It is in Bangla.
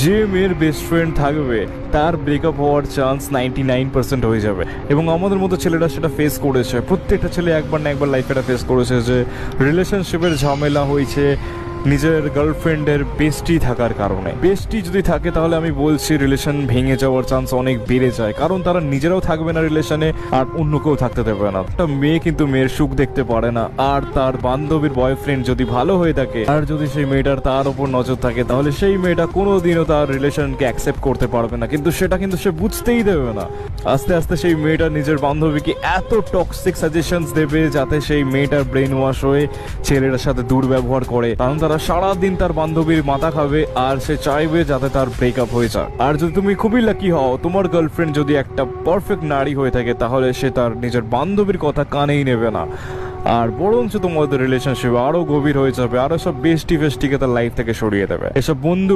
যে মেয়ের বেস্ট ফ্রেন্ড থাকবে তার ব্রেকআপ হওয়ার চান্স 99% হয়ে যাবে। এবং আমাদের মতো ছেলেরা সেটা ফেস করেছে, প্রত্যেকটা ছেলে একবার না একবার লাইফে এটা ফেস করেছে যে রিলেশনশিপের ঝামেলা হয়েছে নিজের গার্লফ্রেন্ডের বেস্টি থাকার কারণে। বেস্টি যদি থাকে তাহলে আমি বলছি রিলেশন ভেঙে যাওয়ার চান্স অনেক বেড়ে যায়, কারণ তারা নিজেরাও থাকবে না রিলেশনে আর অন্য কেউ থাকতে দেবে না। একটা মেয়ে কিন্তু মেয়ের সুখ দেখতে পারে না, আর তার বান্ধবীর বয়ফ্রেন্ড যদি ভালো হয়ে থাকে আর যদি সেই মেয়েটার তার উপর নজর থাকে তাহলে সেই মেয়েটা কোনোদিনও তার রিলেশনকে অ্যাকসেপ্ট করতে পারবে না, কিন্তু সেটা কিন্তু সে বুঝতেই দেবে না। আস্তে আস্তে সেই মেয়েটা নিজের বান্ধবীকে এত টক্সিক সাজেশনস দেবে যাতে সেই মেয়েটার ব্রেন ওয়াশ হয়ে ছেলেটার সাথে দুর্ব্যবহার করে, কারণ তারা সারাদিন তার বান্ধবীর মাথা খাবে আর সে চাইবে যাতে তার ব্রেকআপ হয়ে যায়। আর যদি তুমি খুবই লাকি হও, তোমার গার্লফ্রেন্ড যদি একটা পারফেক্ট নারী হয়ে থাকে, তাহলে সে তার নিজের বান্ধবীর কথা কানেই নেবে না, আর বরঞ্চ তোমাদের রিলেশনশিপ আরো গভীর হয়ে যাবে, আরো সব বেস্টি ফেস্টিকে তার লাইফ থেকে সরিয়ে দেবে। এসব বন্ধু